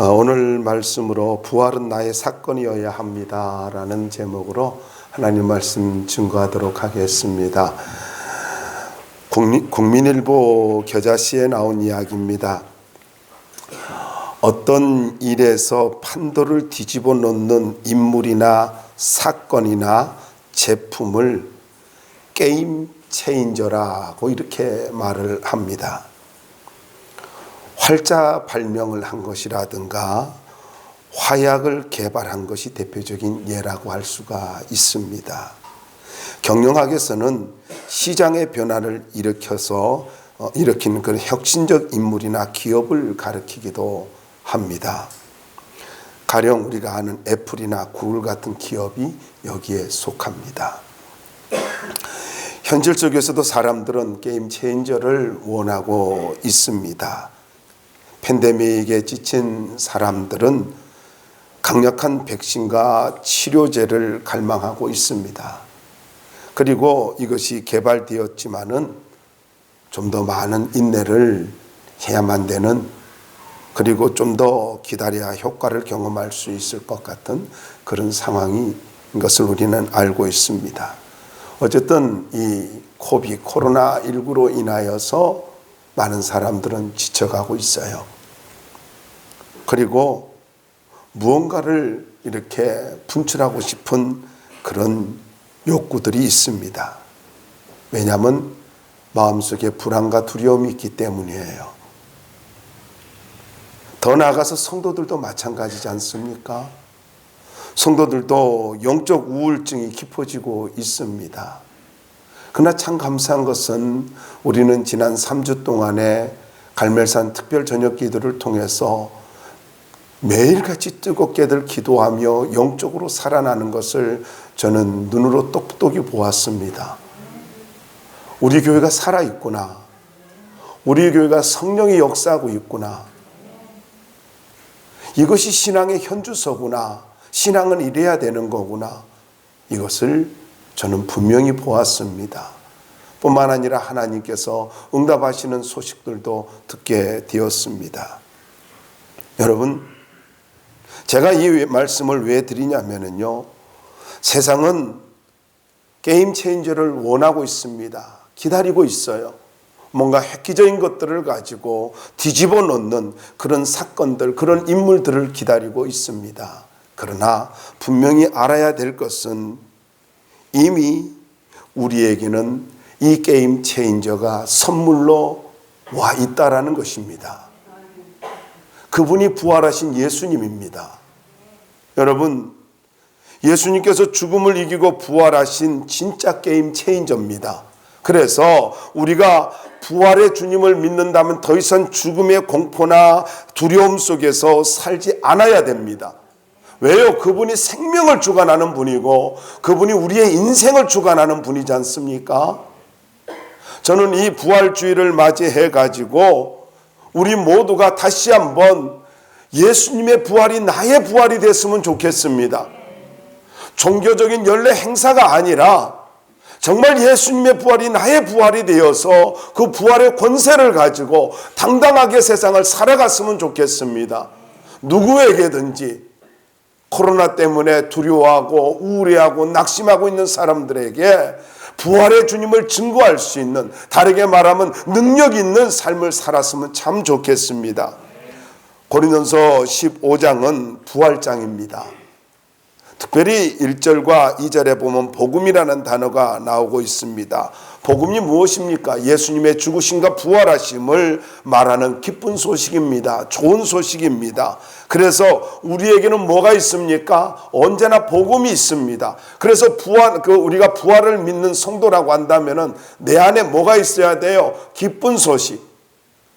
오늘 말씀으로 부활은 나의 사건이어야 합니다라는 제목으로 하나님 말씀 증거하도록 하겠습니다. 국민일보 겨자씨에 나온 이야기입니다. 어떤 일에서 판도를 뒤집어 놓는 인물이나 사건이나 제품을 게임 체인저라고 이렇게 말을 합니다. 활자 발명을 한 것이라든가 화약을 개발한 것이 대표적인 예라고 할 수가 있습니다. 경영학에서는 시장의 변화를 일으키는 그런 혁신적 인물이나 기업을 가리키기도 합니다. 가령 우리가 아는 애플이나 구글 같은 기업이 여기에 속합니다. 현실 속에서도 사람들은 게임 체인저를 원하고 있습니다. 팬데믹에 지친 사람들은 강력한 백신과 치료제를 갈망하고 있습니다. 그리고 이것이 개발되었지만은 좀 더 많은 인내를 해야만 되는, 그리고 좀 더 기다려야 효과를 경험할 수 있을 것 같은 그런 상황인 것을 우리는 알고 있습니다. 어쨌든 이 코로나19로 인하여서 많은 사람들은 지쳐가고 있어요. 그리고 무언가를 이렇게 분출하고 싶은 그런 욕구들이 있습니다. 왜냐하면 마음속에 불안과 두려움이 있기 때문이에요. 더 나아가서 성도들도 마찬가지지 않습니까? 성도들도 영적 우울증이 깊어지고 있습니다. 그러나 참 감사한 것은 우리는 지난 3주 동안에 갈멜산 특별 저녁 기도를 통해서 매일같이 뜨겁게들 기도하며 영적으로 살아나는 것을 저는 눈으로 똑똑히 보았습니다. 우리 교회가 살아있구나. 우리 교회가 성령이 역사하고 있구나. 이것이 신앙의 현주소구나. 신앙은 이래야 되는 거구나. 이것을 저는 분명히 보았습니다. 뿐만 아니라 하나님께서 응답하시는 소식들도 듣게 되었습니다. 여러분, 제가 이 말씀을 왜 드리냐면요, 세상은 게임 체인저를 원하고 있습니다. 기다리고 있어요. 뭔가 획기적인 것들을 가지고 뒤집어 놓는 그런 사건들, 그런 인물들을 기다리고 있습니다. 그러나 분명히 알아야 될 것은 이미 우리에게는 이 게임 체인저가 선물로 와 있다라는 것입니다. 그분이 부활하신 예수님입니다. 여러분, 예수님께서 죽음을 이기고 부활하신 진짜 게임 체인저입니다. 그래서 우리가 부활의 주님을 믿는다면 더 이상 죽음의 공포나 두려움 속에서 살지 않아야 됩니다. 왜요? 그분이 생명을 주관하는 분이고 그분이 우리의 인생을 주관하는 분이지 않습니까? 저는 이 부활주의를 맞이해 가지고 우리 모두가 다시 한번 예수님의 부활이 나의 부활이 됐으면 좋겠습니다. 종교적인 연례 행사가 아니라 정말 예수님의 부활이 나의 부활이 되어서 그 부활의 권세를 가지고 당당하게 세상을 살아갔으면 좋겠습니다. 누구에게든지 코로나 때문에 두려워하고 우울해하고 낙심하고 있는 사람들에게 부활의 주님을 증거할 수 있는, 다르게 말하면 능력 있는 삶을 살았으면 참 좋겠습니다. 고린도서 15장은 부활장입니다. 특별히 1절과 2절에 보면 복음이라는 단어가 나오고 있습니다. 복음이 무엇입니까? 예수님의 죽으심과 부활하심을 말하는 기쁜 소식입니다. 좋은 소식입니다. 그래서 우리에게는 뭐가 있습니까? 언제나 복음이 있습니다. 그래서 우리가 부활을 믿는 성도라고 한다면은 내 안에 뭐가 있어야 돼요? 기쁜 소식.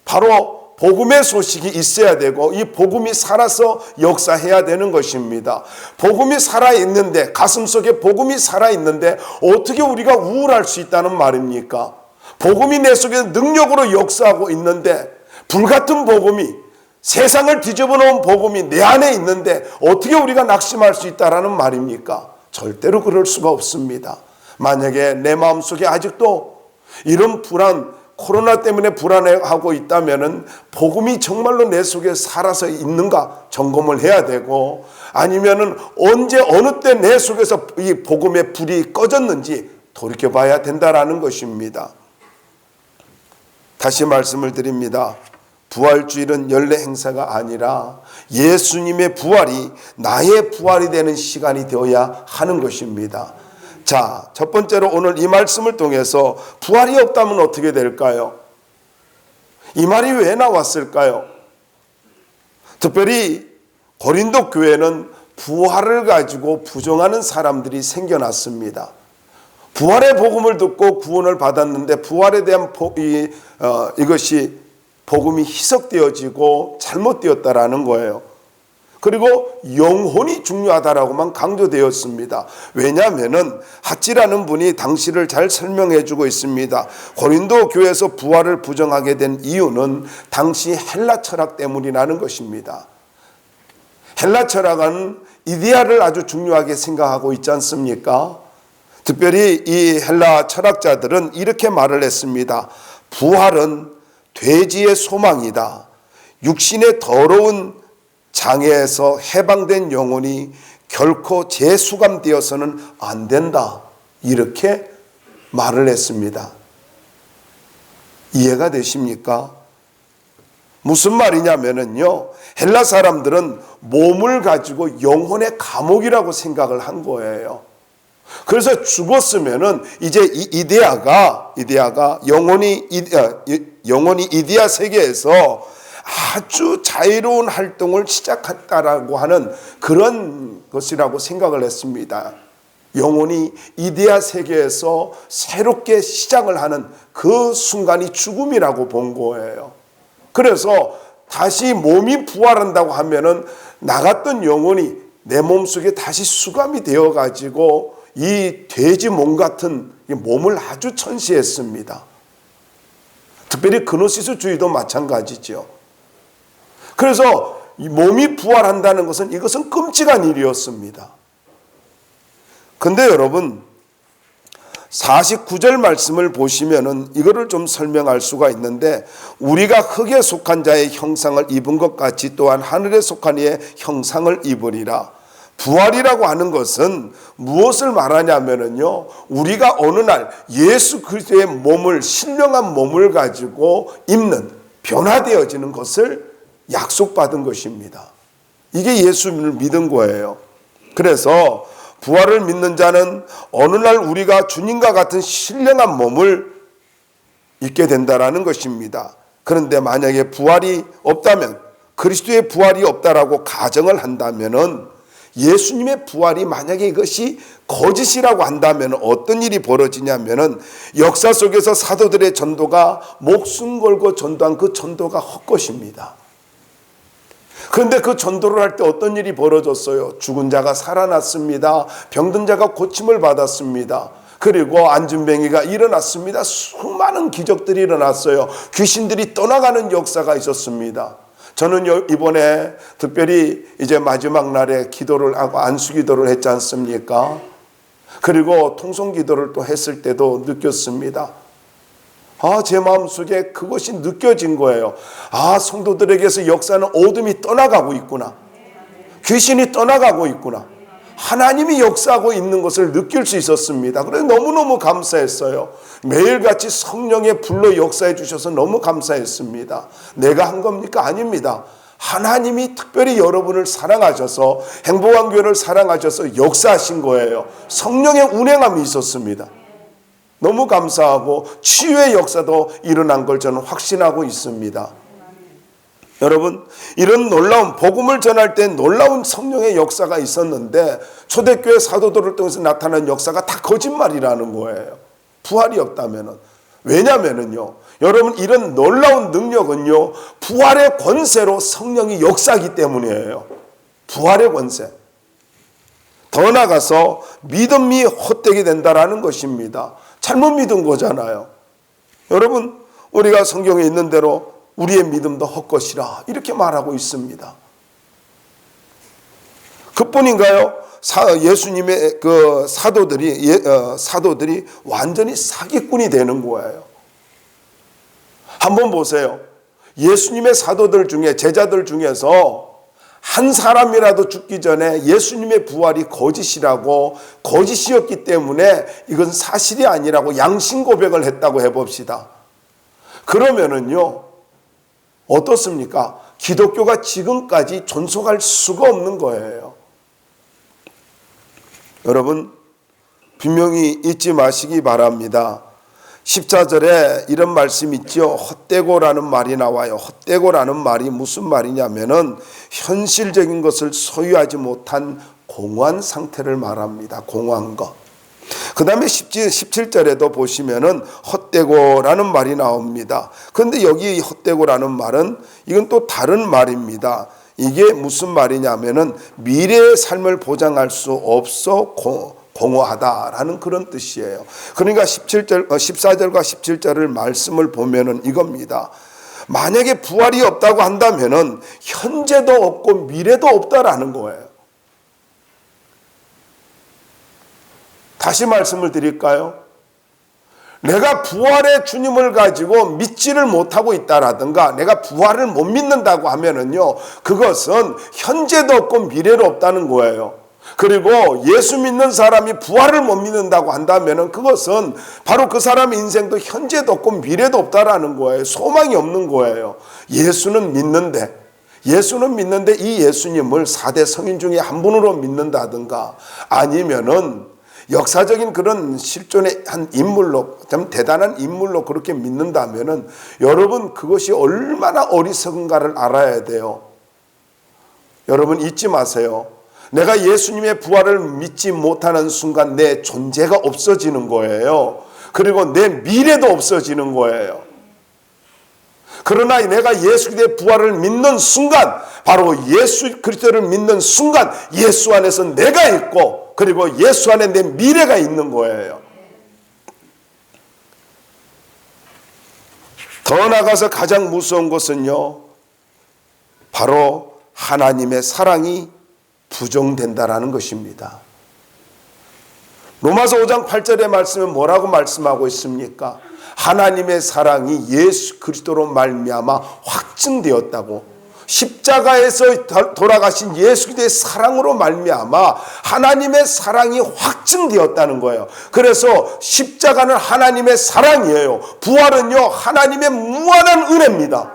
바로 복음의 소식이 있어야 되고 이 복음이 살아서 역사해야 되는 것입니다. 복음이 살아있는데, 가슴속에 복음이 살아있는데 어떻게 우리가 우울할 수 있다는 말입니까? 복음이 내 속에 능력으로 역사하고 있는데, 불같은 복음이, 세상을 뒤집어 놓은 복음이 내 안에 있는데 어떻게 우리가 낙심할 수 있다는 말입니까? 절대로 그럴 수가 없습니다. 만약에 내 마음속에 아직도 이런 불안, 코로나 때문에 불안해하고 있다면은 복음이 정말로 내 속에 살아서 있는가 점검을 해야 되고, 아니면은 언제 어느 때 내 속에서 이 복음의 불이 꺼졌는지 돌이켜봐야 된다라는 것입니다. 다시 말씀을 드립니다. 부활주일은 연례 행사가 아니라 예수님의 부활이 나의 부활이 되는 시간이 되어야 하는 것입니다. 자, 첫 번째로 오늘 이 말씀을 통해서 부활이 없다면 어떻게 될까요? 이 말이 왜 나왔을까요? 특별히 고린도 교회는 부활을 가지고 부정하는 사람들이 생겨났습니다. 부활의 복음을 듣고 구원을 받았는데 부활에 대한 이것이 복음이 희석되어지고 잘못되었다라는 거예요. 그리고 영혼이 중요하다라고만 강조되었습니다. 왜냐하면 핫지라는 분이 당시를 잘 설명해 주고 있습니다. 고린도 교회에서 부활을 부정하게 된 이유는 당시 헬라 철학 때문이라는 것입니다. 헬라 철학은 이데아를 아주 중요하게 생각하고 있지 않습니까? 특별히 이 헬라 철학자들은 이렇게 말을 했습니다. 부활은 돼지의 소망이다. 육신의 더러운 장애에서 해방된 영혼이 결코 재수감되어서는 안 된다. 이렇게 말을 했습니다. 이해가 되십니까? 무슨 말이냐면요, 헬라 사람들은 몸을 가지고 영혼의 감옥이라고 생각을 한 거예요. 그래서 죽었으면은 이제 이데아가 영혼이 이데아 세계에서 아주 자유로운 활동을 시작했다라고 하는 그런 것이라고 생각을 했습니다. 영혼이 이데아 세계에서 새롭게 시작을 하는 그 순간이 죽음이라고 본 거예요. 그래서 다시 몸이 부활한다고 하면은 나갔던 영혼이 내 몸속에 다시 수감이 되어 가지고 이 돼지 몸 같은 몸을 아주 천시했습니다. 특별히 그노시스주의도 마찬가지죠. 그래서 이 몸이 부활한다는 것은 이것은 끔찍한 일이었습니다. 근데 여러분 49절 말씀을 보시면은 이거를 좀 설명할 수가 있는데, 우리가 흙에 속한 자의 형상을 입은 것 같이 또한 하늘에 속한 이의 형상을 입으리라. 부활이라고 하는 것은 무엇을 말하냐면요, 우리가 어느 날 예수 그리스도의 몸을, 신령한 몸을 가지고 입는, 변화되어지는 것을 약속받은 것입니다. 이게 예수님을 믿은 거예요. 그래서 부활을 믿는 자는 어느 날 우리가 주님과 같은 신령한 몸을 입게 된다라는 것입니다. 그런데 만약에 부활이 없다면, 그리스도의 부활이 없다라고 가정을 한다면은, 예수님의 부활이 만약에 이것이 거짓이라고 한다면 어떤 일이 벌어지냐면은, 역사 속에서 사도들의 전도가 목숨 걸고 전도한 그 전도가 헛것입니다. 그런데 그 전도를 할 때 어떤 일이 벌어졌어요? 죽은 자가 살아났습니다. 병든 자가 고침을 받았습니다. 그리고 안진뱅이가 일어났습니다. 수많은 기적들이 일어났어요. 귀신들이 떠나가는 역사가 있었습니다. 저는 이번에 특별히 이제 마지막 날에 기도를 하고 안수 기도를 했지 않습니까? 그리고 통성 기도를 또 했을 때도 느꼈습니다. 제 마음속에 그것이 느껴진 거예요. 성도들에게서 역사는 어둠이 떠나가고 있구나. 귀신이 떠나가고 있구나. 하나님이 역사하고 있는 것을 느낄 수 있었습니다. 그래서 너무너무 감사했어요. 매일같이 성령의 불로 역사해 주셔서 너무 감사했습니다. 내가 한 겁니까? 아닙니다. 하나님이 특별히 여러분을 사랑하셔서, 행복한 교회를 사랑하셔서 역사하신 거예요. 성령의 운행함이 있었습니다. 너무 감사하고 치유의 역사도 일어난 걸 저는 확신하고 있습니다. 여러분, 이런 놀라운 복음을 전할 때 놀라운 성령의 역사가 있었는데, 초대교회 사도들을 통해서 나타난 역사가 다 거짓말이라는 거예요. 부활이 없다면은. 왜냐면은요, 여러분, 이런 놀라운 능력은요, 부활의 권세로 성령이 역사하기 때문이에요. 부활의 권세. 더 나아가서 믿음이 헛되게 된다라는 것입니다. 잘못 믿은 거잖아요. 여러분, 우리가 성경에 있는 대로 우리의 믿음도 헛것이라 이렇게 말하고 있습니다. 그뿐인가요? 예수님의 그 사도들이 완전히 사기꾼이 되는 거예요. 한번 보세요. 예수님의 사도들 중에, 제자들 중에서 한 사람이라도 죽기 전에 예수님의 부활이 거짓이라고, 거짓이었기 때문에 이건 사실이 아니라고 양심 고백을 했다고 해봅시다. 그러면은요, 어떻습니까? 기독교가 지금까지 존속할 수가 없는 거예요. 여러분, 분명히 잊지 마시기 바랍니다. 14절에 이런 말씀 있죠. 헛되고라는 말이 나와요. 헛되고라는 말이 무슨 말이냐면은 현실적인 것을 소유하지 못한 공허한 상태를 말합니다. 공허한 것. 그 다음에 17절에도 보시면은 헛되고라는 말이 나옵니다. 그런데 여기 헛되고라는 말은 이건 또 다른 말입니다. 이게 무슨 말이냐면은 미래의 삶을 보장할 수 없어 공허하다라는 그런 뜻이에요. 그러니까 14절과 17절을 말씀을 보면은 이겁니다. 만약에 부활이 없다고 한다면은 현재도 없고 미래도 없다라는 거예요. 다시 말씀을 드릴까요? 내가 부활의 주님을 가지고 믿지를 못하고 있다라든가 내가 부활을 못 믿는다고 하면은요, 그것은 현재도 없고 미래도 없다는 거예요. 그리고 예수 믿는 사람이 부활을 못 믿는다고 한다면은 그것은 바로 그 사람의 인생도 현재도 없고 미래도 없다라는 거예요. 소망이 없는 거예요. 예수는 믿는데 이 예수님을 4대 성인 중에 한 분으로 믿는다든가 아니면은 역사적인 그런 실존의 한 인물로, 참 대단한 인물로 그렇게 믿는다면은 여러분, 그것이 얼마나 어리석은가를 알아야 돼요. 여러분, 잊지 마세요. 내가 예수님의 부활을 믿지 못하는 순간 내 존재가 없어지는 거예요. 그리고 내 미래도 없어지는 거예요. 그러나 내가 예수 그리스도의 부활을 믿는 순간, 바로 예수 그리스도를 믿는 순간 예수 안에서 내가 있고, 그리고 예수 안에 내 미래가 있는 거예요. 더 나아가서 가장 무서운 것은요, 바로 하나님의 사랑이 부정된다라는 것입니다. 로마서 5장 8절의 말씀은 뭐라고 말씀하고 있습니까? 하나님의 사랑이 예수 그리스도로 말미암아 확증되었다고. 십자가에서 돌아가신 예수 그리스도의 사랑으로 말미암아 하나님의 사랑이 확증되었다는 거예요. 그래서 십자가는 하나님의 사랑이에요. 부활은요, 하나님의 무한한 은혜입니다.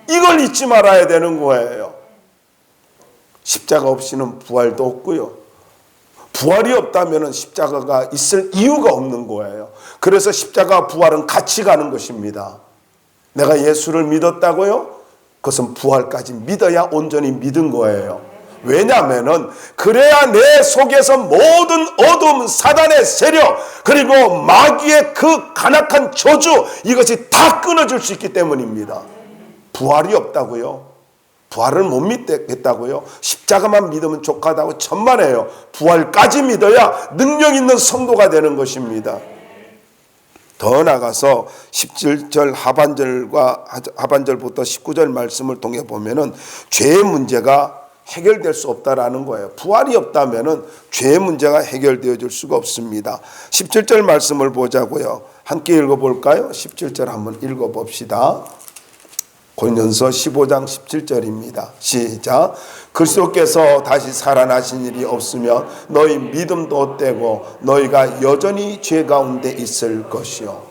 이걸 잊지 말아야 되는 거예요. 십자가 없이는 부활도 없고요, 부활이 없다면 십자가가 있을 이유가 없는 거예요. 그래서 십자가와 부활은 같이 가는 것입니다. 내가 예수를 믿었다고요? 그것은 부활까지 믿어야 온전히 믿은 거예요. 왜냐하면은 그래야 내 속에서 모든 어둠, 사단의 세력, 그리고 마귀의 그 간악한 저주, 이것이 다 끊어질 수 있기 때문입니다. 부활이 없다고요? 부활을 못 믿겠다고요? 십자가만 믿으면 족하다고 천만에요. 부활까지 믿어야 능력 있는 성도가 되는 것입니다. 더 나가서 17절 하반절부터 19절 말씀을 통해 보면은 죄의 문제가 해결될 수 없다라는 거예요. 부활이 없다면은 죄의 문제가 해결되어질 수가 없습니다. 17절 말씀을 보자고요. 함께 읽어볼까요? 17절 한번 읽어봅시다. 고린도전서 15장 17절입니다. 시작. 그리스도께서 다시 살아나신 일이 없으면 너희 믿음도 헛되고 너희가 여전히 죄 가운데 있을 것이요.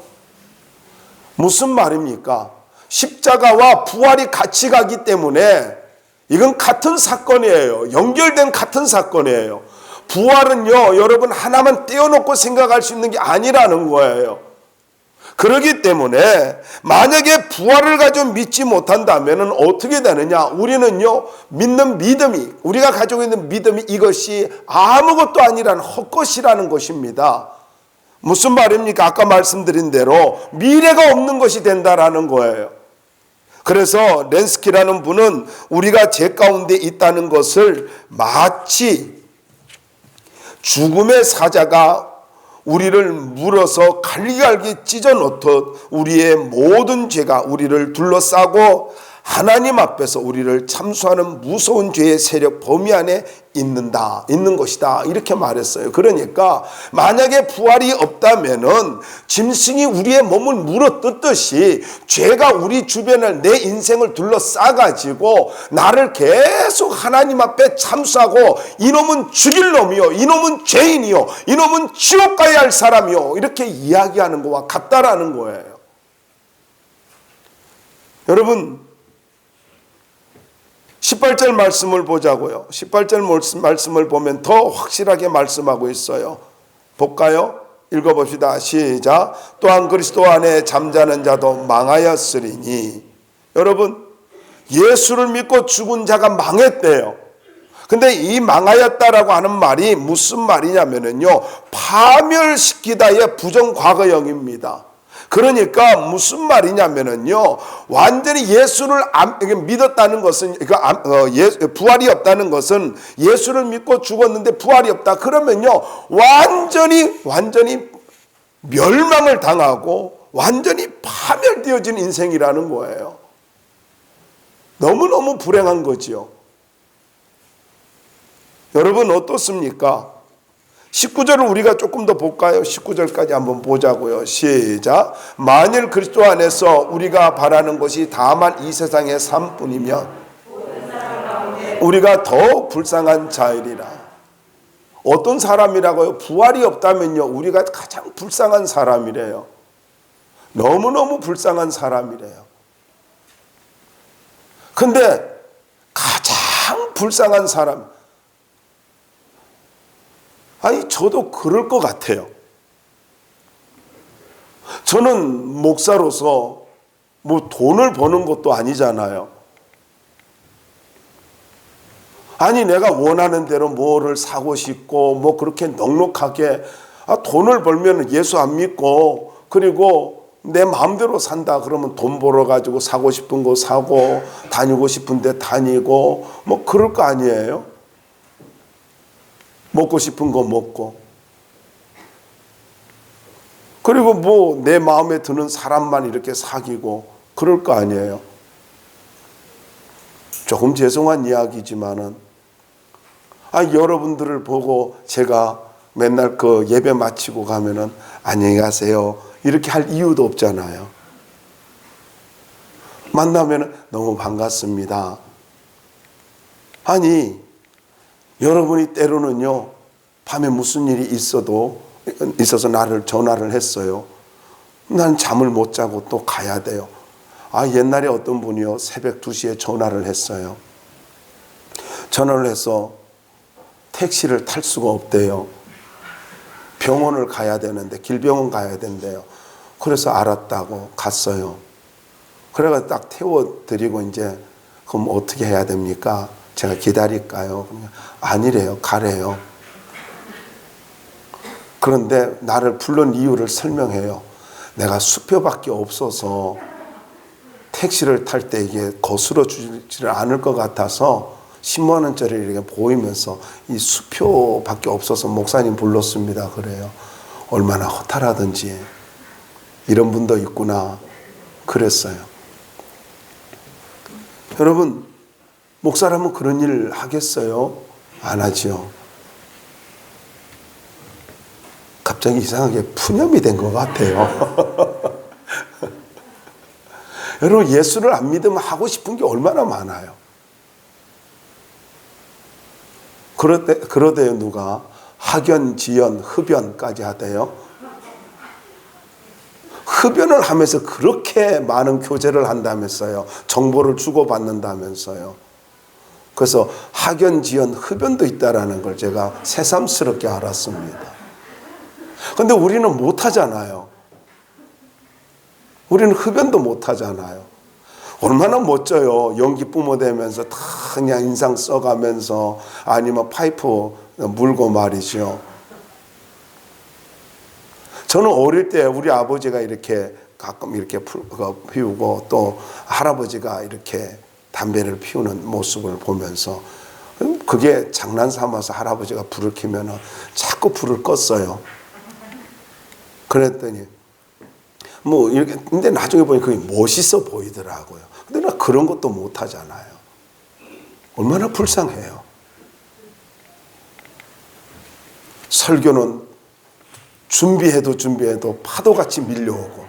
무슨 말입니까? 십자가와 부활이 같이 가기 때문에 이건 같은 사건이에요. 연결된 같은 사건이에요. 부활은요, 여러분 하나만 떼어놓고 생각할 수 있는 게 아니라는 거예요. 그렇기 때문에 만약에 부활을 가지고 믿지 못한다면 어떻게 되느냐? 우리는요, 믿는 믿음이, 우리가 가지고 있는 믿음이 이것이 아무것도 아니라는 헛것이라는 것입니다. 무슨 말입니까? 아까 말씀드린 대로 미래가 없는 것이 된다라는 거예요. 그래서 렌스키라는 분은 우리가 죄 가운데 있다는 것을 마치 죽음의 사자가 우리를 물어서 갈기갈기 찢어 놓듯 우리의 모든 죄가 우리를 둘러싸고 하나님 앞에서 우리를 참수하는 무서운 죄의 세력 범위 안에 있는 것이다. 이렇게 말했어요. 그러니까 만약에 부활이 없다면은 짐승이 우리의 몸을 물어뜯듯이 죄가 우리 주변을, 내 인생을 둘러싸가지고 나를 계속 하나님 앞에 참수하고 이놈은 죽일 놈이요, 이놈은 죄인이요, 이놈은 지옥 가야 할 사람이요, 이렇게 이야기하는 것과 같다라는 거예요. 여러분, 18절 말씀을 보자고요. 18절 말씀을 보면 더 확실하게 말씀하고 있어요. 볼까요? 읽어봅시다. 시작. 또한 그리스도 안에 잠자는 자도 망하였으리니. 여러분, 예수를 믿고 죽은 자가 망했대요. 근데 이 망하였다라고 하는 말이 무슨 말이냐면요, 파멸시키다의 부정과거형입니다. 그러니까 무슨 말이냐면요, 완전히 예수를 믿었다는 것은, 부활이 없다는 것은 예수를 믿고 죽었는데 부활이 없다. 그러면요, 완전히 멸망을 당하고 완전히 파멸되어진 인생이라는 거예요. 너무너무 불행한 거지요. 여러분 어떻습니까? 19절을 우리가 조금 더 볼까요? 19절까지 한번 보자고요. 시작. 만일 그리스도 안에서 우리가 바라는 것이 다만 이 세상의 삶뿐이면 우리가 더욱 불쌍한 자이리라. 어떤 사람이라고요? 부활이 없다면요, 우리가 가장 불쌍한 사람이래요. 너무너무 불쌍한 사람이래요. 근데 가장 불쌍한 사람, 아니 저도 그럴 것 같아요. 저는 목사로서 뭐 돈을 버는 것도 아니잖아요. 아니 내가 원하는 대로 뭐를 사고 싶고 뭐 그렇게 넉넉하게, 돈을 벌면 예수 안 믿고 그리고 내 마음대로 산다 그러면 돈 벌어 가지고 사고 싶은 거 사고 다니고 싶은 데 다니고 뭐 그럴 거 아니에요. 먹고 싶은 거 먹고, 그리고 뭐 내 마음에 드는 사람만 이렇게 사귀고 그럴 거 아니에요. 조금 죄송한 이야기지만은 여러분들을 보고 제가 맨날 그 예배 마치고 가면은 안녕히 가세요 이렇게 할 이유도 없잖아요. 만나면은 너무 반갑습니다. 아니 여러분이 때로는요, 밤에 무슨 일이 있어서 나를 전화를 했어요. 난 잠을 못 자고 또 가야 돼요. 옛날에 어떤 분이요, 새벽 2시에 전화를 했어요. 전화를 해서 택시를 탈 수가 없대요. 병원을 가야 되는데, 길병원 가야 된대요. 그래서 알았다고 갔어요. 그래가 딱 태워드리고 이제 그럼 어떻게 해야 됩니까? 제가 기다릴까요? 아니래요. 가래요. 그런데 나를 부른 이유를 설명해요. 내가 수표밖에 없어서 택시를 탈 때 이게 거스러 주지를 않을 것 같아서 10만 원짜리를 이렇게 보이면서 이 수표밖에 없어서 목사님 불렀습니다. 그래요. 얼마나 허탈하든지 이런 분도 있구나 그랬어요. 여러분, 목사라면 그런 일 하겠어요? 안 하지요. 갑자기 이상하게 푸념이 된 것 같아요. 여러분, 예수를 안 믿으면 하고 싶은 게 얼마나 많아요. 그러대요. 누가 학연, 지연, 흡연까지 하대요. 흡연을 하면서 그렇게 많은 교제를 한다면서요. 정보를 주고받는다면서요. 그래서 학연, 지연, 흡연도 있다라는 걸 제가 새삼스럽게 알았습니다. 그런데 우리는 못하잖아요. 우리는 흡연도 못하잖아요. 얼마나 멋져요. 연기 뿜어대면서 다 그냥 인상 써가면서 아니면 파이프 물고 말이죠. 저는 어릴 때 우리 아버지가 이렇게 가끔 이렇게 피우고 또 할아버지가 이렇게 담배를 피우는 모습을 보면서 그게 장난 삼아서 할아버지가 불을 켜면 자꾸 불을 껐어요. 그랬더니 뭐 이렇게, 근데 나중에 보니 그게 멋있어 보이더라고요. 근데 나 그런 것도 못 하잖아요. 얼마나 불쌍해요. 설교는 준비해도 파도같이 밀려오고,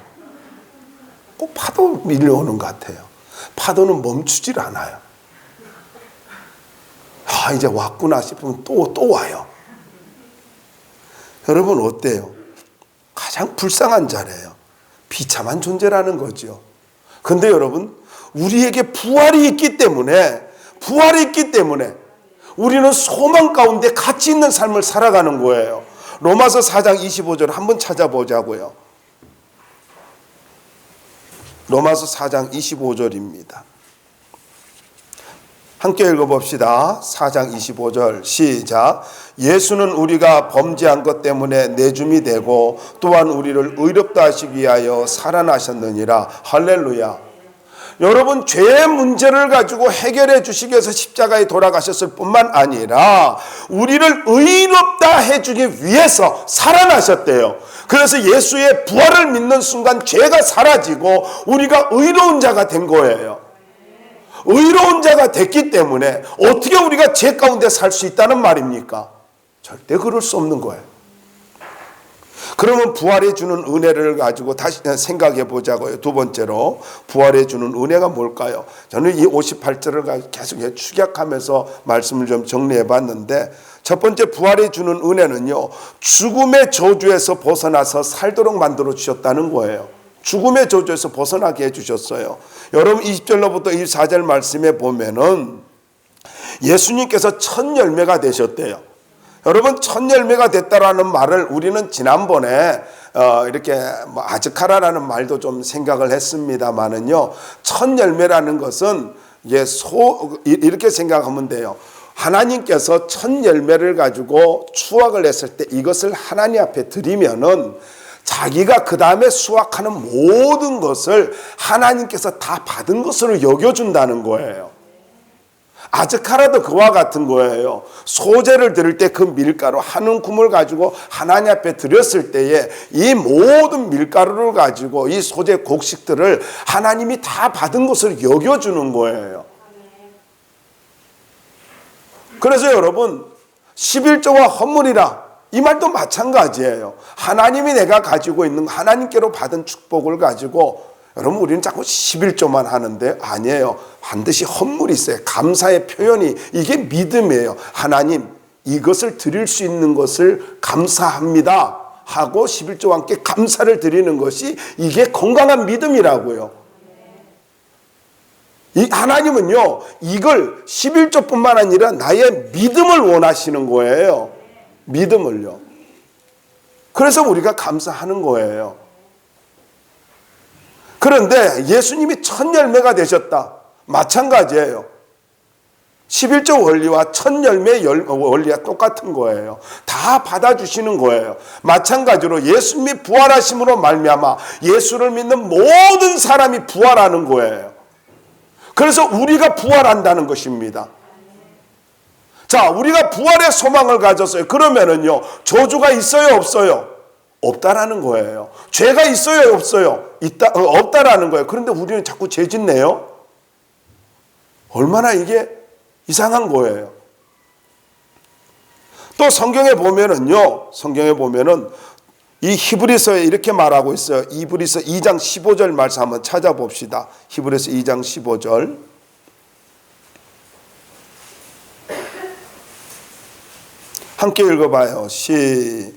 꼭 파도 밀려오는 것 같아요. 파도는 멈추질 않아요. 이제 왔구나 싶으면 또 와요. 여러분 어때요? 가장 불쌍한 자래요. 비참한 존재라는 거죠. 근데 여러분, 우리에게 부활이 있기 때문에 우리는 소망 가운데 가치 있는 삶을 살아가는 거예요. 로마서 4장 25절 한번 찾아보자고요. 로마서 4장 25절입니다. 함께 읽어봅시다. 4장 25절 시작. 예수는 우리가 범죄한 것 때문에 내줌이 되고 또한 우리를 의롭다 하시기 위하여 살아나셨느니라. 할렐루야. 여러분, 죄의 문제를 가지고 해결해 주시기 위해서 십자가에 돌아가셨을 뿐만 아니라 우리를 의롭다 해주기 위해서 살아나셨대요. 그래서 예수의 부활을 믿는 순간 죄가 사라지고 우리가 의로운 자가 된 거예요. 의로운 자가 됐기 때문에 어떻게 우리가 죄 가운데 살 수 있다는 말입니까? 절대 그럴 수 없는 거예요. 그러면 부활해 주는 은혜를 가지고 다시 생각해 보자고요. 두 번째로 부활해 주는 은혜가 뭘까요? 저는 이 58절을 계속 축약하면서 말씀을 좀 정리해 봤는데, 첫 번째 부활해 주는 은혜는요, 죽음의 저주에서 벗어나서 살도록 만들어 주셨다는 거예요. 죽음의 저주에서 벗어나게 해주셨어요. 여러분 20절로부터 24절 말씀에 보면은 예수님께서 첫 열매가 되셨대요. 여러분, 첫 열매가 됐다라는 말을 우리는 지난번에 이렇게 아즈카라라는 말도 좀 생각을 했습니다만은요, 첫 열매라는 것은 이렇게 생각하면 돼요. 하나님께서 첫 열매를 가지고 수확을 했을 때 이것을 하나님 앞에 드리면은 자기가 그 다음에 수확하는 모든 것을 하나님께서 다 받은 것으로 여겨준다는 거예요. 아즈카라도 그와 같은 거예요. 소재를 드릴 때 그 밀가루 한 움큼을 가지고 하나님 앞에 드렸을 때에 이 모든 밀가루를 가지고 이 소재 곡식들을 하나님이 다 받은 것을 여겨주는 거예요. 그래서 여러분, 11조와 헌물이라 이 말도 마찬가지예요. 하나님이 내가 가지고 있는 하나님께로 받은 축복을 가지고, 여러분 우리는 자꾸 11조만 하는데 아니에요. 반드시 헌물이 있어요. 감사의 표현이, 이게 믿음이에요. 하나님, 이것을 드릴 수 있는 것을 감사합니다 하고 11조와 함께 감사를 드리는 것이 이게 건강한 믿음이라고요. 이 하나님은요, 이걸 11조뿐만 아니라 나의 믿음을 원하시는 거예요. 믿음을요. 그래서 우리가 감사하는 거예요. 그런데 예수님이 첫 열매가 되셨다. 마찬가지예요. 11조 원리와 첫 열매 원리가 똑같은 거예요. 다 받아주시는 거예요. 마찬가지로 예수님이 부활하심으로 말미암아 예수를 믿는 모든 사람이 부활하는 거예요. 그래서 우리가 부활한다는 것입니다. 자, 우리가 부활의 소망을 가졌어요. 그러면은요, 저주가 있어요, 없어요? 없다라는 거예요. 죄가 있어요, 없어요? 없다라는 거예요. 그런데 우리는 자꾸 죄 짓네요. 얼마나 이게 이상한 거예요. 또 성경에 보면은 이 히브리서에 이렇게 말하고 있어요. 히브리서 2장 15절 말씀 한번 찾아봅시다. 히브리서 2장 15절. 함께 읽어봐요. 시작.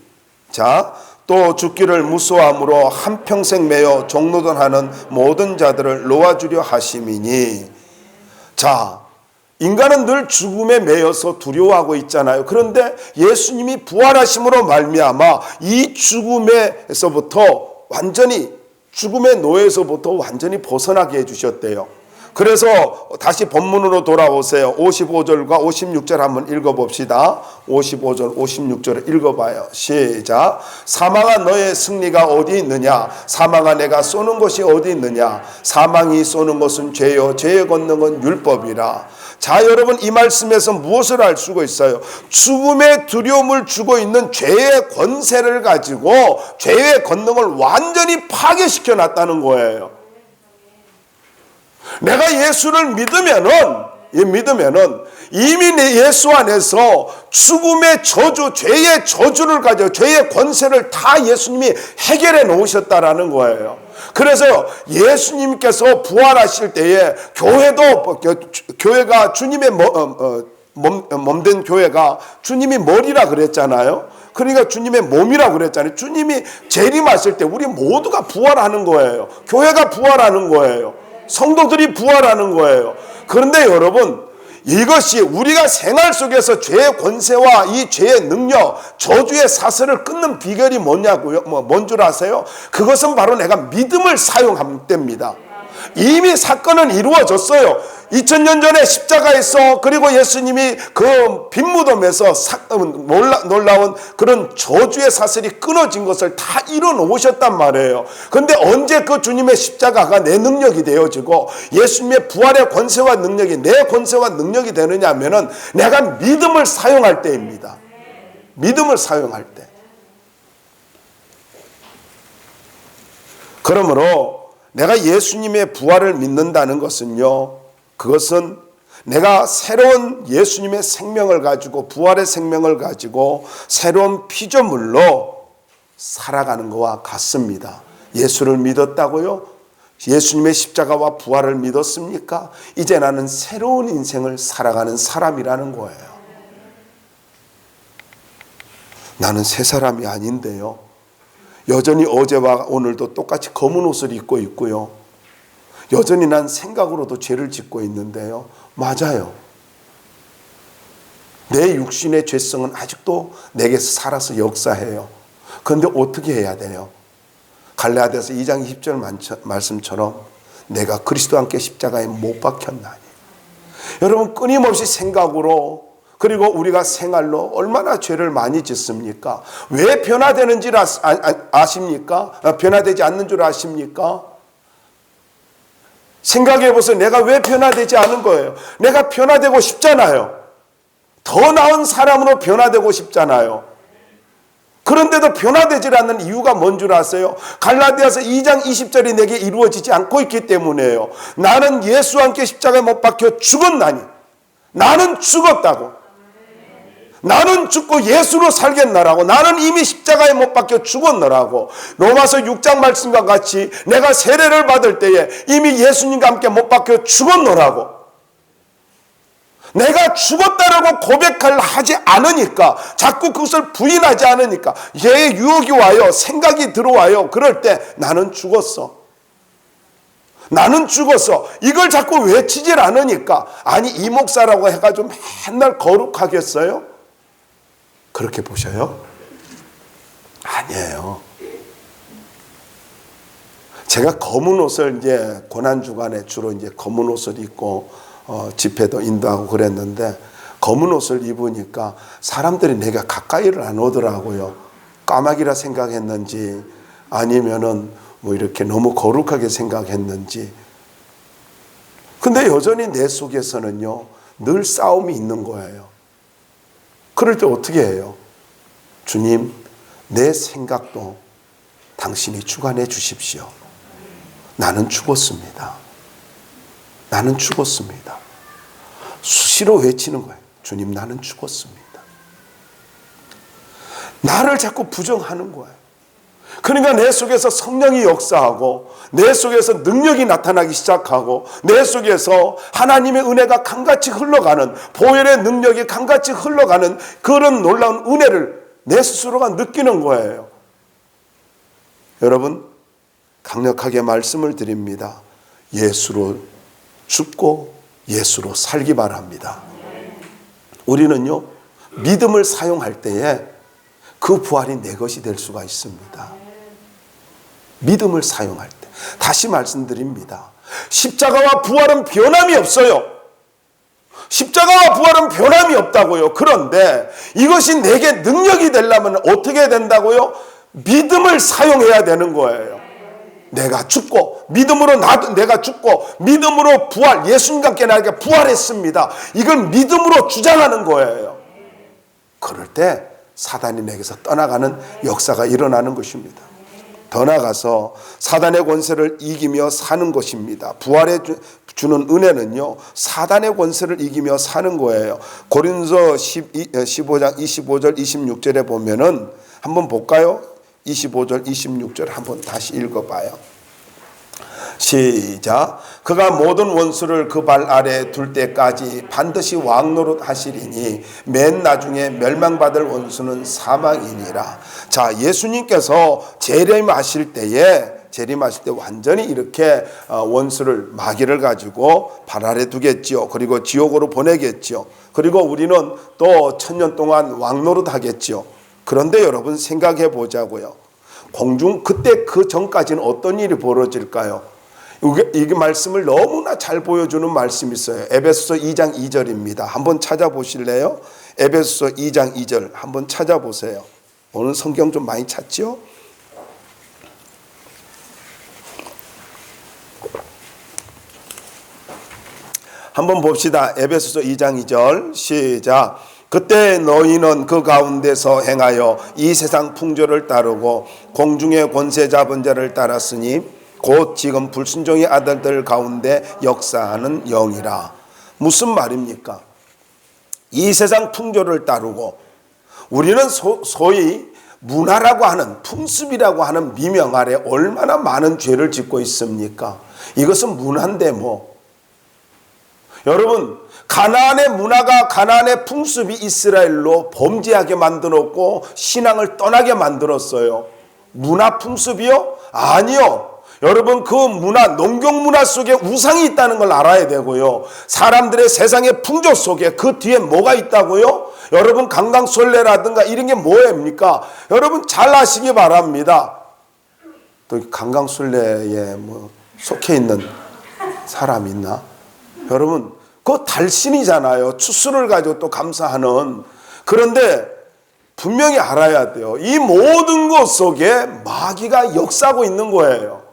또 죽기를 무수함으로 한평생 매여 종노릇하는 모든 자들을 놓아주려 하심이니. 자, 인간은 늘 죽음에 매여서 두려워하고 있잖아요. 그런데 예수님이 부활하심으로 말미암아 이 죽음에서부터 완전히, 죽음의 노예에서부터 완전히 벗어나게 해주셨대요. 그래서 다시 본문으로 돌아오세요. 55절과 56절 한번 읽어봅시다. 55절 56절을 읽어봐요. 시작. 사망아, 너의 승리가 어디 있느냐? 사망아, 내가 쏘는 것이 어디 있느냐? 사망이 쏘는 것은 죄요, 죄의 권능은 율법이라. 자, 여러분, 이 말씀에서 무엇을 알 수가 있어요? 죽음의 두려움을 주고 있는 죄의 권세를 가지고 죄의 권능을 완전히 파괴시켜 놨다는 거예요. 내가 예수를 믿으면은 이미 내 예수 안에서 죽음의 저주, 죄의 저주를 가져 죄의 권세를 다 예수님이 해결해 놓으셨다라는 거예요. 그래서 예수님께서 부활하실 때에 교회가 주님의 몸된 교회가 주님이 머리라 그랬잖아요. 그러니까 주님의 몸이라 그랬잖아요. 주님이 재림하실 때 우리 모두가 부활하는 거예요. 교회가 부활하는 거예요. 성도들이 부활하는 거예요. 그런데 여러분, 이것이 우리가 생활 속에서 죄의 권세와 이 죄의 능력, 저주의 사슬을 끊는 비결이 뭐냐고요? 뭔 줄 아세요? 그것은 바로 내가 믿음을 사용하면 됩니다. 이미 사건은 이루어졌어요. 2000년 전에 십자가에서, 그리고 예수님이 그 빈무덤에서 놀라운 그런 저주의 사슬이 끊어진 것을 다 이뤄 놓으셨단 말이에요. 그런데 언제 그 주님의 십자가가 내 능력이 되어지고 예수님의 부활의 권세와 능력이 내 권세와 능력이 되느냐 하면은 내가 믿음을 사용할 때입니다. 믿음을 사용할 때. 그러므로 내가 예수님의 부활을 믿는다는 것은요, 그것은 내가 새로운 예수님의 생명을 가지고, 부활의 생명을 가지고 새로운 피조물로 살아가는 것과 같습니다. 예수를 믿었다고요? 예수님의 십자가와 부활을 믿었습니까? 이제 나는 새로운 인생을 살아가는 사람이라는 거예요. 나는 새 사람이 아닌데요, 여전히 어제와 오늘도 똑같이 검은 옷을 입고 있고요, 여전히 난 생각으로도 죄를 짓고 있는데요, 맞아요. 내 육신의 죄성은 아직도 내게서 살아서 역사해요. 그런데 어떻게 해야 돼요? 갈라디아서 2장 20절 말씀처럼 내가 그리스도와 함께 십자가에 못 박혔나니. 여러분, 끊임없이 생각으로, 그리고 우리가 생활로 얼마나 죄를 많이 짓습니까? 왜 변화되는지 아십니까? 변화되지 않는 줄 아십니까? 생각해 보세요. 내가 왜 변화되지 않은 거예요? 내가 변화되고 싶잖아요. 더 나은 사람으로 변화되고 싶잖아요. 그런데도 변화되지 않는 이유가 뭔 줄 아세요? 갈라디아서 2장 20절이 내게 이루어지지 않고 있기 때문이에요. 나는 예수와 함께 십자가에 못 박혀 죽었나니. 나는 죽었다고. 나는 죽고 예수로 살겠노라고. 나는 이미 십자가에 못 박혀 죽었노라고. 로마서 6장 말씀과 같이 내가 세례를 받을 때에 이미 예수님과 함께 못 박혀 죽었노라고. 내가 죽었다라고 고백을 하지 않으니까, 자꾸 그것을 부인하지 않으니까 얘의 유혹이 와요. 생각이 들어와요. 그럴 때 나는 죽었어. 나는 죽었어. 이걸 자꾸 외치질 않으니까, 아니 이 목사라고 해가지고 맨날 거룩하겠어요? 그렇게 보셔요? 아니에요. 제가 검은 옷을 이제 고난주간에 주로 이제 검은 옷을 입고 집회도 인도하고 그랬는데, 검은 옷을 입으니까 사람들이 내가 가까이를 안 오더라고요. 까마귀라 생각했는지 아니면은 뭐 이렇게 너무 거룩하게 생각했는지. 근데 여전히 내 속에서는요, 늘 싸움이 있는 거예요. 그럴 때 어떻게 해요? 주님, 내 생각도 당신이 주관해 주십시오. 나는 죽었습니다. 나는 죽었습니다. 수시로 외치는 거예요. 주님, 나는 죽었습니다. 나를 자꾸 부정하는 거예요. 그러니까 내 속에서 성령이 역사하고, 내 속에서 능력이 나타나기 시작하고, 내 속에서 하나님의 은혜가 강같이 흘러가는, 보혈의 능력이 강같이 흘러가는 그런 놀라운 은혜를 내 스스로가 느끼는 거예요. 여러분, 강력하게 말씀을 드립니다. 예수로 죽고 예수로 살기 바랍니다. 우리는요, 믿음을 사용할 때에 그 부활이 내 것이 될 수가 있습니다. 믿음을 사용할 때. 다시 말씀드립니다. 십자가와 부활은 변함이 없어요. 십자가와 부활은 변함이 없다고요. 그런데 이것이 내게 능력이 되려면 어떻게 된다고요? 믿음을 사용해야 되는 거예요. 내가 죽고, 믿음으로 내가 죽고, 믿음으로 부활, 예수님과 함께 나에게 부활했습니다. 이걸 믿음으로 주장하는 거예요. 그럴 때 사단이 내게서 떠나가는 역사가 일어나는 것입니다. 더 나아가서 사단의 권세를 이기며 사는 것입니다. 부활에 주는 은혜는요, 사단의 권세를 이기며 사는 거예요. 고린도서 15장 25절 26절에 보면은 한번 볼까요? 25절 26절 한번 다시 읽어봐요. 시작. 그가 모든 원수를 그 발 아래 둘 때까지 반드시 왕노릇 하시리니 맨 나중에 멸망받을 원수는 사망이니라. 자, 예수님께서 재림하실 때 완전히 이렇게 원수를, 마귀를 가지고 발 아래 두겠지요. 그리고 지옥으로 보내겠지요. 그리고 우리는 또 1000년 동안 왕노릇 하겠지요. 그런데 여러분 생각해 보자고요. 그때 그 전까지는 어떤 일이 벌어질까요? 이 말씀을 너무나 잘 보여주는 말씀이 있어요. 에베소서 2장 2절입니다. 한번 찾아보실래요? 에베소서 2장 2절 한번 찾아보세요. 오늘 성경 좀 많이 찾죠? 한번 봅시다. 에베소서 2장 2절 시작. 그때 너희는 그 가운데서 행하여 이 세상 풍조를 따르고 공중의 권세 잡은 자를 따랐으니 곧 지금 불순종의 아들들 가운데 역사하는 영이라. 무슨 말입니까? 이 세상 풍조를 따르고, 우리는 소위 문화라고 하는, 풍습이라고 하는 미명 아래 얼마나 많은 죄를 짓고 있습니까? 이것은 문화인데 뭐. 여러분, 가나안의 문화가, 가나안의 풍습이 이스라엘로 범죄하게 만들었고 신앙을 떠나게 만들었어요. 문화 풍습이요? 아니요. 여러분, 그 문화, 농경 문화 속에 우상이 있다는 걸 알아야 되고요. 사람들의 세상의 풍조 속에 그 뒤에 뭐가 있다고요? 여러분, 강강술래라든가 이런 게 뭐입니까? 여러분 잘 아시기 바랍니다. 또 강강술래에 뭐 속해 있는 사람 있나? 여러분, 그거 달신이잖아요. 추수를 가지고 또 감사하는. 그런데 분명히 알아야 돼요. 이 모든 것 속에 마귀가 역사하고 있는 거예요.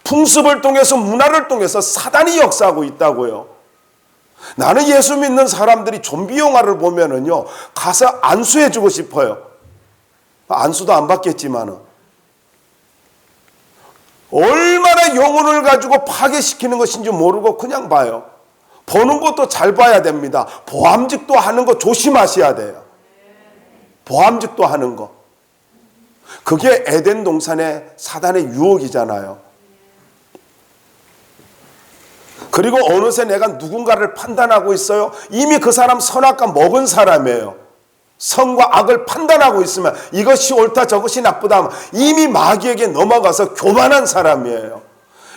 풍습을 통해서, 문화를 통해서 사단이 역사하고 있다고요. 나는 예수 믿는 사람들이 좀비 영화를 보면은요, 가서 안수해주고 싶어요. 안수도 안 받겠지만은. 얼마나 영혼을 가지고 파괴시키는 것인지 모르고 그냥 봐요. 보는 것도 잘 봐야 됩니다. 보암직도 하는 거 조심하셔야 돼요. 보암직도 하는 거. 그게 에덴 동산의 사단의 유혹이잖아요. 그리고 어느새 내가 누군가를 판단하고 있어요. 이미 그 사람 선악과 먹은 사람이에요. 선과 악을 판단하고 있으면 이것이 옳다 저것이 나쁘다 이미 마귀에게 넘어가서 교만한 사람이에요.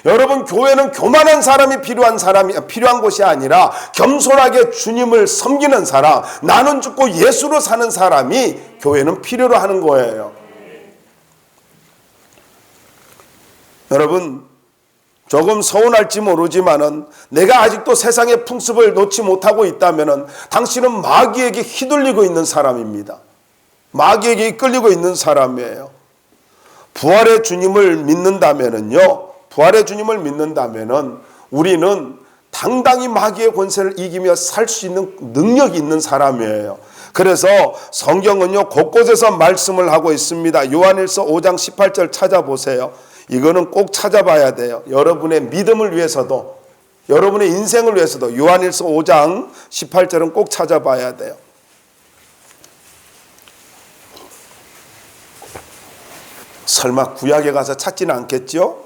여러분, 교회는 교만한 사람이 필요한 곳이 아니라 겸손하게 주님을 섬기는 사람, 나는 죽고 예수로 사는 사람이 교회는 필요로 하는 거예요. 여러분, 조금 서운할지 모르지만은 내가 아직도 세상의 풍습을 놓지 못하고 있다면은 당신은 마귀에게 휘둘리고 있는 사람입니다. 마귀에게 이끌리고 있는 사람이에요. 부활의 주님을 믿는다면은요, 우리는 당당히 마귀의 권세를 이기며 살 수 있는 능력이 있는 사람이에요. 그래서 성경은요, 곳곳에서 말씀을 하고 있습니다. 요한일서 5장 18절 찾아보세요. 이거는 꼭 찾아봐야 돼요. 여러분의 믿음을 위해서도, 여러분의 인생을 위해서도 요한일서 5장 18절은 꼭 찾아봐야 돼요. 설마 구약에 가서 찾지는 않겠죠?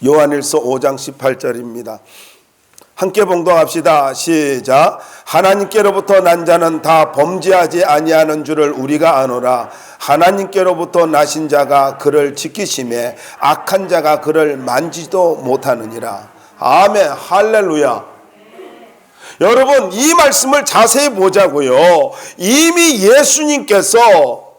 요한일서 5장 18절입니다. 함께 봉독합시다. 시작. 하나님께로부터 난 자는 다 범죄하지 아니하는 줄을 우리가 아노라. 하나님께로부터 나신 자가 그를 지키심에 악한 자가 그를 만지도 못하느니라. 아멘. 할렐루야. 여러분, 이 말씀을 자세히 보자고요. 이미 예수님께서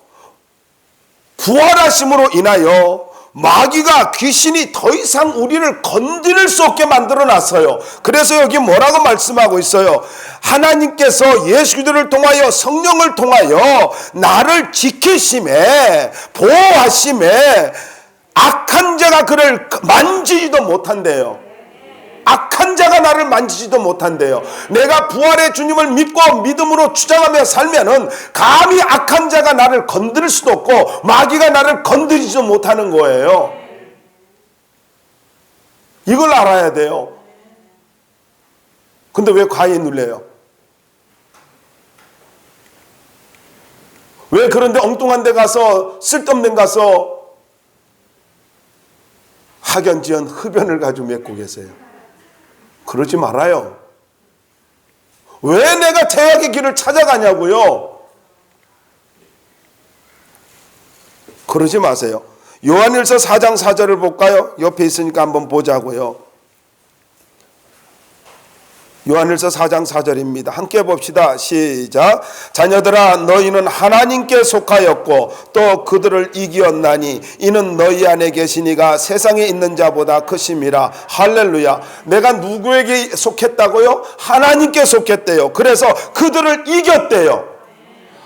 부활하심으로 인하여 마귀가, 귀신이 더 이상 우리를 건드릴 수 없게 만들어 놨어요. 그래서 여기 뭐라고 말씀하고 있어요? 하나님께서 예수 그리스도를 통하여, 성령을 통하여 나를 지키심에, 보호하심에 악한 자가 그를 만지지도 못한대요. 악한 자가 나를 만지지도 못한대요. 내가 부활의 주님을 믿고 믿음으로 주장하며 살면은 감히 악한 자가 나를 건드릴 수도 없고 마귀가 나를 건드리지도 못하는 거예요. 이걸 알아야 돼요. 근데 왜 과에 눌려요? 왜 그런데 엉뚱한 데 가서 쓸데없는 데 가서 학연지연 흡연을 가지고 맺고 계세요? 그러지 말아요. 왜 내가 죄악의 길을 찾아가냐고요? 그러지 마세요. 요한일서 4장 4절을 볼까요? 옆에 있으니까 한번 보자고요. 요한일서 4장 4절입니다. 함께 봅시다. 시작. 자녀들아 너희는 하나님께 속하였고 또 그들을 이기었나니 이는 너희 안에 계시니가 세상에 있는 자보다 크심이라. 할렐루야. 내가 누구에게 속했다고요? 하나님께 속했대요. 그래서 그들을 이겼대요.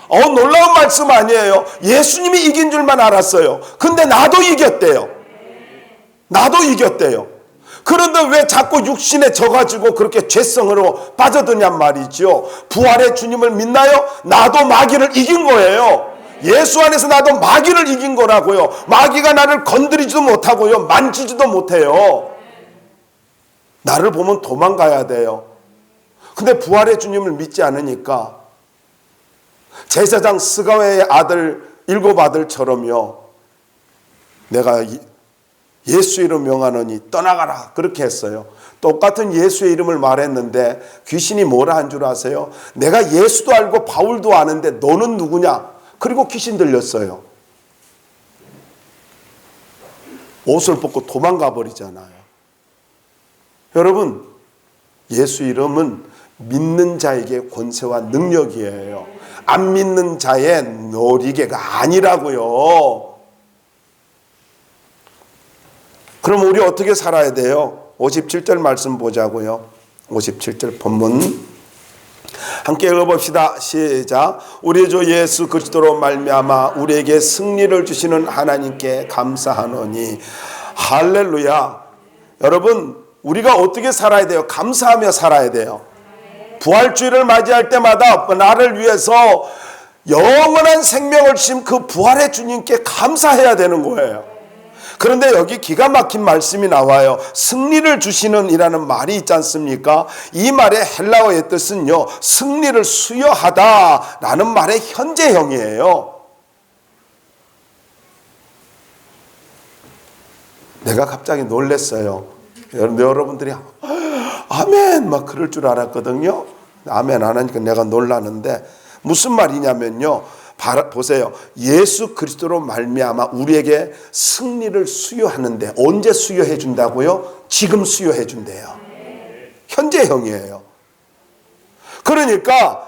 놀라운 말씀 아니에요. 예수님이 이긴 줄만 알았어요. 근데 나도 이겼대요. 나도 이겼대요. 그런데 왜 자꾸 육신에 져가지고 그렇게 죄성으로 빠져드냔 말이죠. 부활의 주님을 믿나요? 나도 마귀를 이긴 거예요. 예수 안에서 나도 마귀를 이긴 거라고요. 마귀가 나를 건드리지도 못하고요. 만지지도 못해요. 나를 보면 도망가야 돼요. 근데 부활의 주님을 믿지 않으니까 제사장 스가랴의 아들 7 아들처럼요. 내가 예수 이름 명하노니 떠나가라 그렇게 했어요. 똑같은 예수의 이름을 말했는데 귀신이 뭐라 한 줄 아세요? 내가 예수도 알고 바울도 아는데 너는 누구냐? 그리고 귀신 들렸어요. 옷을 벗고 도망가 버리잖아요. 여러분, 예수 이름은 믿는 자에게 권세와 능력이에요. 안 믿는 자의 놀이개가 아니라고요. 그럼 우리 어떻게 살아야 돼요? 57절 말씀 보자고요. 57절 본문 함께 읽어봅시다. 시작. 우리 주 예수 그리스도로 말미암아 우리에게 승리를 주시는 하나님께 감사하노니. 할렐루야. 여러분, 우리가 어떻게 살아야 돼요? 감사하며 살아야 돼요. 부활주의를 맞이할 때마다 나를 위해서 영원한 생명을 주신 그 부활의 주님께 감사해야 되는 거예요. 그런데 여기 기가 막힌 말씀이 나와요. 승리를 주시는 이라는 말이 있지 않습니까? 이 말의 헬라어의 뜻은요, 승리를 수여하다 라는 말의 현재형이에요. 내가 갑자기 놀랐어요. 여러분들이 아멘 막 그럴 줄 알았거든요. 아멘 안 하니까 내가 놀라는데 무슨 말이냐면요. 보세요. 예수 그리스도로 말미암아 우리에게 승리를 수여하는데 언제 수여해 준다고요? 지금 수여해 준대요. 현재형이에요. 그러니까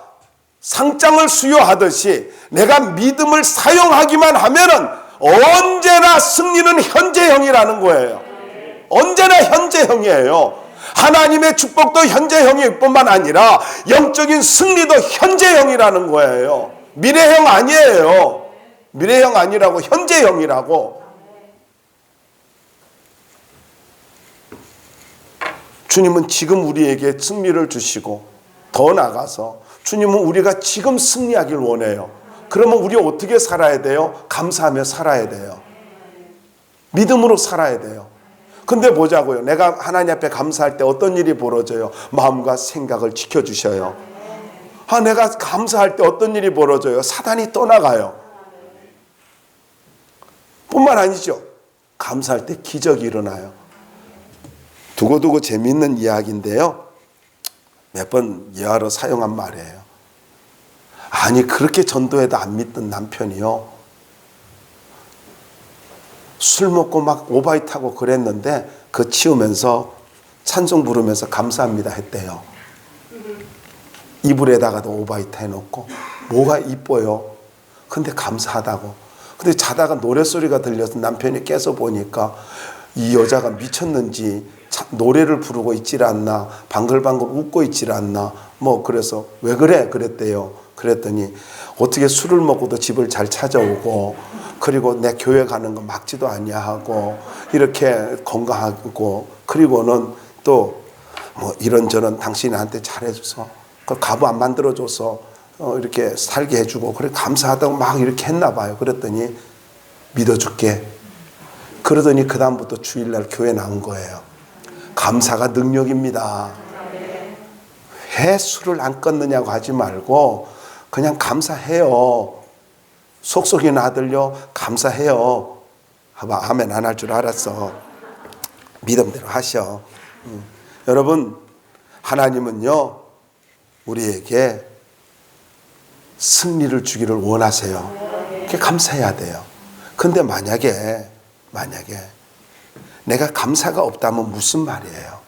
상장을 수여하듯이 내가 믿음을 사용하기만 하면은 언제나 승리는 현재형이라는 거예요. 언제나 현재형이에요. 하나님의 축복도 현재형일 뿐만 아니라 영적인 승리도 현재형이라는 거예요. 미래형 아니에요. 미래형 아니라고, 현재형이라고. 주님은 지금 우리에게 승리를 주시고 더 나아가서 주님은 우리가 지금 승리하길 원해요. 그러면 우리 어떻게 살아야 돼요? 감사하며 살아야 돼요. 믿음으로 살아야 돼요. 근데 보자고요. 내가 하나님 앞에 감사할 때 어떤 일이 벌어져요? 마음과 생각을 지켜주셔요. 내가 감사할 때 어떤 일이 벌어져요? 사단이 떠나가요. 뿐만 아니죠. 감사할 때 기적이 일어나요. 두고두고 재미있는 이야기인데요. 몇 번 예화로 사용한 말이에요. 아니 그렇게 전도해도 안 믿던 남편이요. 술 먹고 막 오바이 타고 그랬는데 그 치우면서 찬송 부르면서 감사합니다 했대요. 이불에다가도 오바이트 해놓고 뭐가 이뻐요. 근데 감사하다고. 근데 자다가 노래소리가 들려서 남편이 깨서 보니까 이 여자가 미쳤는지 노래를 부르고 있질 않나, 방글방글 웃고 있질 않나, 그래서 왜 그래? 그랬대요. 그랬더니 어떻게 술을 먹고도 집을 잘 찾아오고 그리고 내 교회 가는 거 막지도 아니하고 이렇게 건강하고 그리고는 또 뭐 이런저런 당신이 나한테 잘해줘서 그 가부 안 만들어줘서 이렇게 살게 해주고 그래 감사하다고 막 이렇게 했나 봐요. 그랬더니 믿어줄게. 그러더니 그 다음부터 주일날 교회 나온 거예요. 감사가 능력입니다. 왜 술을 안 끊느냐고 하지 말고 그냥 감사해요. 속속이 나들려 감사해요. 봐봐, 아멘 안 할 줄 알았어. 믿음대로 하셔. 여러분, 하나님은요 우리에게 승리를 주기를 원하세요. 그게 감사해야 돼요. 근데 만약에 내가 감사가 없다면 무슨 말이에요?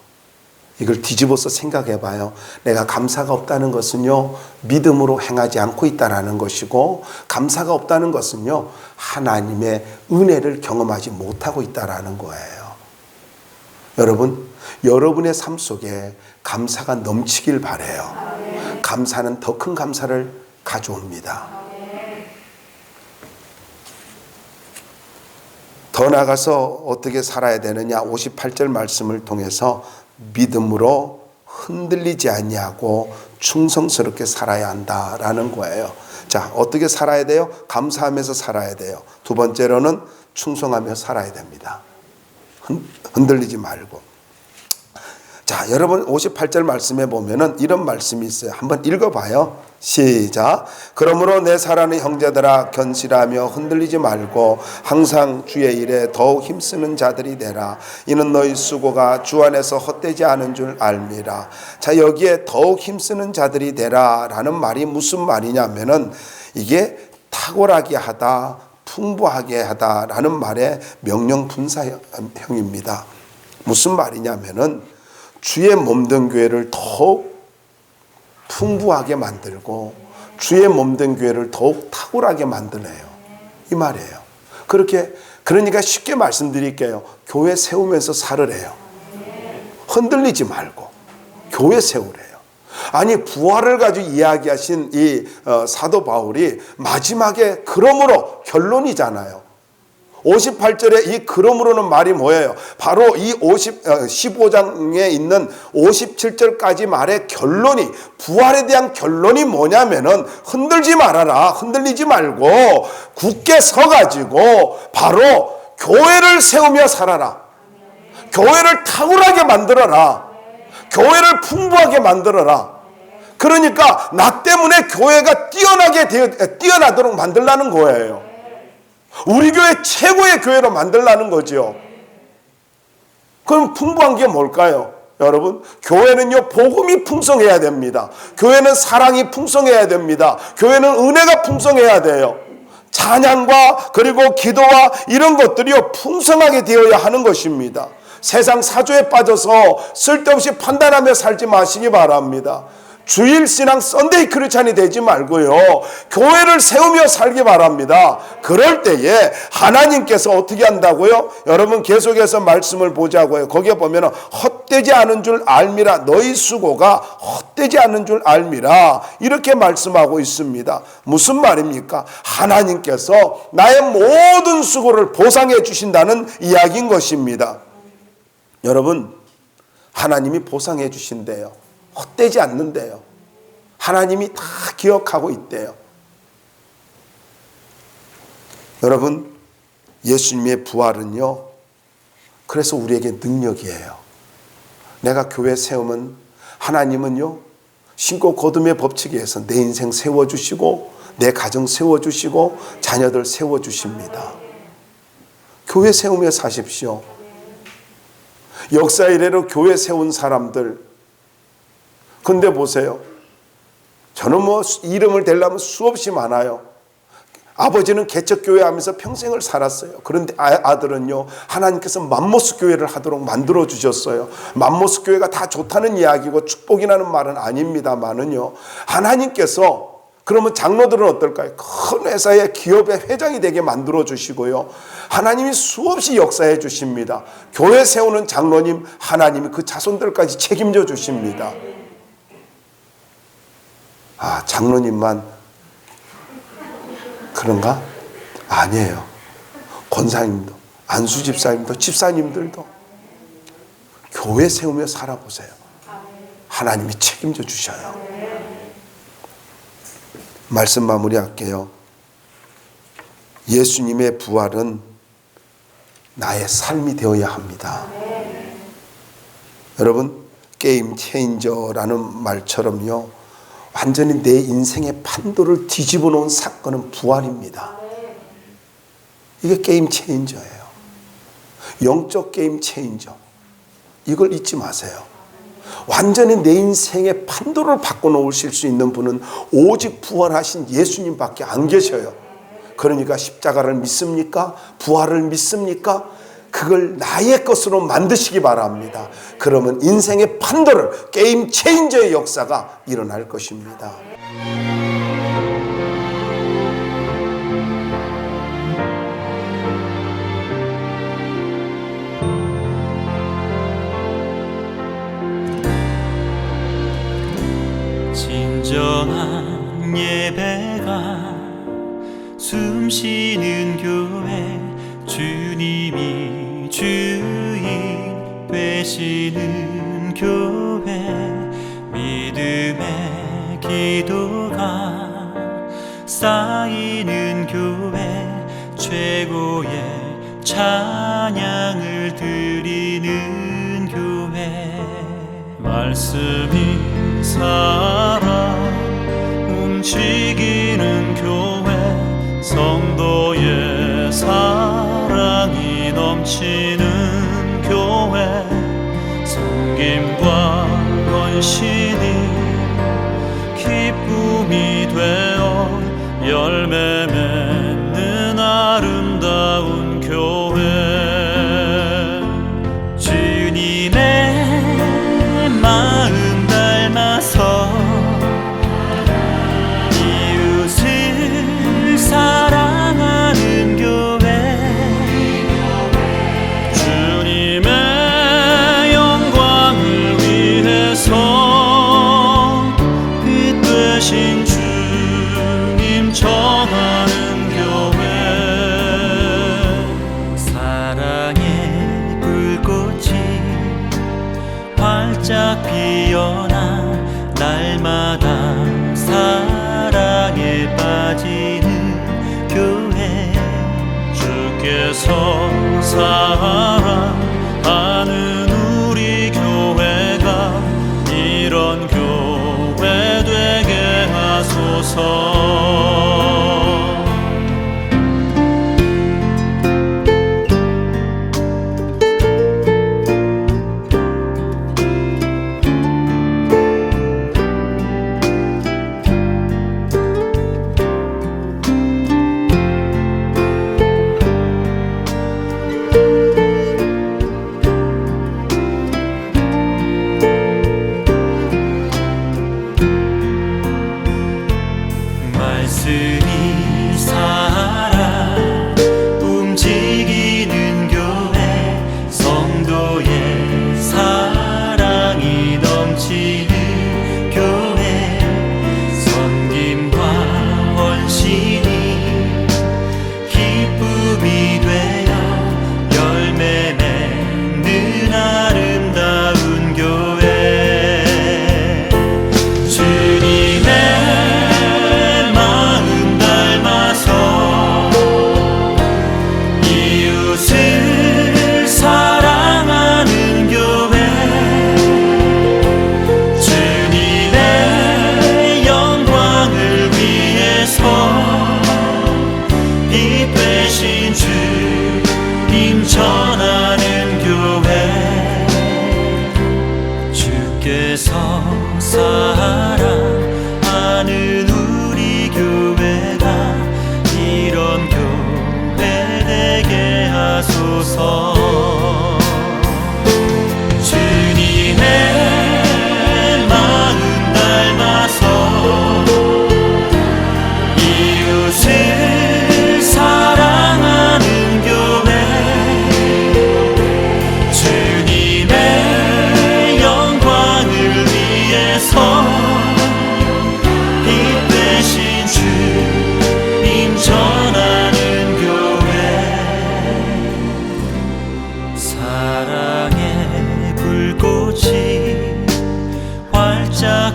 이걸 뒤집어서 생각해 봐요. 내가 감사가 없다는 것은요 믿음으로 행하지 않고 있다는 것이고, 감사가 없다는 것은요 하나님의 은혜를 경험하지 못하고 있다는 거예요. 여러분, 여러분의 삶 속에 감사가 넘치길 바라요. 감사는 더 큰 감사를 가져옵니다. 더 나아가서 어떻게 살아야 되느냐, 58절 말씀을 통해서 믿음으로 흔들리지 아니하고 충성스럽게 살아야 한다라는 거예요. 자, 어떻게 살아야 돼요? 감사하면서 살아야 돼요. 두 번째로는 충성하며 살아야 됩니다. 흔들리지 말고. 자, 여러분 58절 말씀에 보면은 이런 말씀이 있어요. 한번 읽어봐요. 시작. 그러므로 내 사랑하는 형제들아, 견실하며 흔들리지 말고 항상 주의 일에 더욱 힘쓰는 자들이 되라. 이는 너희 수고가 주 안에서 헛되지 않은 줄 알미라. 자, 여기에 더욱 힘쓰는 자들이 되라 라는 말이 무슨 말이냐면은 이게 탁월하게 하다, 풍부하게 하다 라는 말의 명령 분사형입니다. 무슨 말이냐면은 주의 몸된 교회를 더욱 풍부하게 만들고 주의 몸된 교회를 더욱 탁월하게 만드네요. 이 말이에요. 그러니까 쉽게 말씀드릴게요. 교회 세우면서 살으래요. 흔들리지 말고 교회 세우래요. 아니, 부활을 가지고 이야기하신 이 사도 바울이 마지막에 그러므로 결론이잖아요. 58절에 이 그러므로는 말이 뭐예요? 바로 이 15장에 있는 57절까지 말의 결론이, 부활에 대한 결론이 뭐냐면은 흔들지 말아라. 흔들리지 말고 굳게 서가지고 바로 교회를 세우며 살아라. 교회를 탁월하게 만들어라. 교회를 풍부하게 만들어라. 그러니까 나 때문에 교회가 뛰어나도록 만들라는 거예요. 우리 교회 최고의 교회로 만들라는 거죠. 그럼 풍부한 게 뭘까요? 여러분, 교회는요 복음이 풍성해야 됩니다. 교회는 사랑이 풍성해야 됩니다. 교회는 은혜가 풍성해야 돼요. 찬양과 그리고 기도와 이런 것들이요 풍성하게 되어야 하는 것입니다. 세상 사조에 빠져서 쓸데없이 판단하며 살지 마시기 바랍니다. 주일 신앙 썬데이 크리스찬이 되지 말고요 교회를 세우며 살기 바랍니다. 그럴 때에 하나님께서 어떻게 한다고요? 여러분 계속해서 말씀을 보자고요. 거기에 보면 헛되지 않은 줄 알미라. 너희 수고가 헛되지 않은 줄 알미라. 이렇게 말씀하고 있습니다. 무슨 말입니까? 하나님께서 나의 모든 수고를 보상해 주신다는 이야기인 것입니다. 여러분, 하나님이 보상해 주신대요. 헛되지 않는데요. 하나님이 다 기억하고 있대요. 여러분, 예수님의 부활은요 그래서 우리에게 능력이에요. 내가 교회 세우면 하나님은요 신고 거듭의 법칙에 의해서 내 인생 세워주시고 내 가정 세워주시고 자녀들 세워주십니다. 교회 세우며 사십시오. 역사 이래로 교회 세운 사람들, 근데 보세요. 저는 뭐 이름을 대려면 수없이 많아요. 아버지는 개척교회 하면서 평생을 살았어요. 그런데 아들은요 하나님께서 맘모스 교회를 하도록 만들어 주셨어요. 맘모스 교회가 다 좋다는 이야기고 축복이라는 말은 아닙니다만은요, 하나님께서 그러면 장로들은 어떨까요? 큰 회사의 기업의 회장이 되게 만들어 주시고요, 하나님이 수없이 역사해 주십니다. 교회 세우는 장로님, 하나님이 그 자손들까지 책임져 주십니다. 아, 장로님만 그런가? 아니에요. 권사님도, 안수 집사님도, 집사님들도 교회 세우며 살아보세요. 하나님이 책임져 주셔요. 말씀 마무리할게요. 예수님의 부활은 나의 삶이 되어야 합니다. 여러분, 게임 체인저라는 말처럼요, 완전히 내 인생의 판도를 뒤집어 놓은 사건은 부활입니다. 이게 게임 체인저예요. 영적 게임 체인저. 이걸 잊지 마세요. 완전히 내 인생의 판도를 바꿔놓으실 수 있는 분은 오직 부활하신 예수님밖에 안 계셔요. 그러니까 십자가를 믿습니까? 부활을 믿습니까? 그걸 나의 것으로 만드시기 바랍니다. 그러면 인생의 판도를, 게임 체인저의 역사가 일어날 것입니다. 진정한 예배가 숨쉬는 교회, 주님이 주인 되시는 교회, 믿음의 기도가 쌓이는 교회, 최고의 찬양을 드리는 교회, 말씀이 살아 움직이는 교회, 성도의 사랑이 넘치는 교회, 섬김과 헌신이 기쁨이 되어 열매 맺는 아름다운 교회, 주님의 마음 닮아서 이웃을 사랑하는 교회, 주님의 영광을 위해서 빛 되신 주님 전하는 교회, 사랑의 불꽃이 활짝 피어나 날마다 사랑에 빠지는 교회, 주께서 사랑하는 우리 교회가 이런 교회 되게 하소서.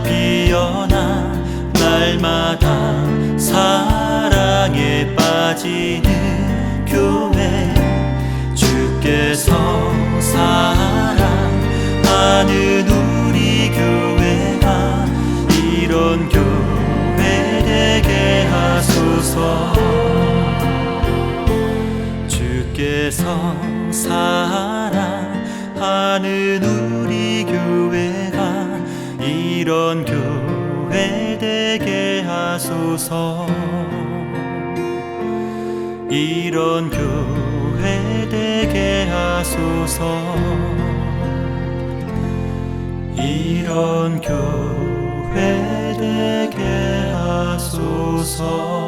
피어나 날마다 사랑에 빠지는 교회, 주께서 사랑하는 우리 교회가 이런 교회 되게 하소서. 주께서 사랑하는 우리 교회가 이런 교회 되게 하소서. 이런 교회 되게 하소서. 이런 교회 되게 하소서.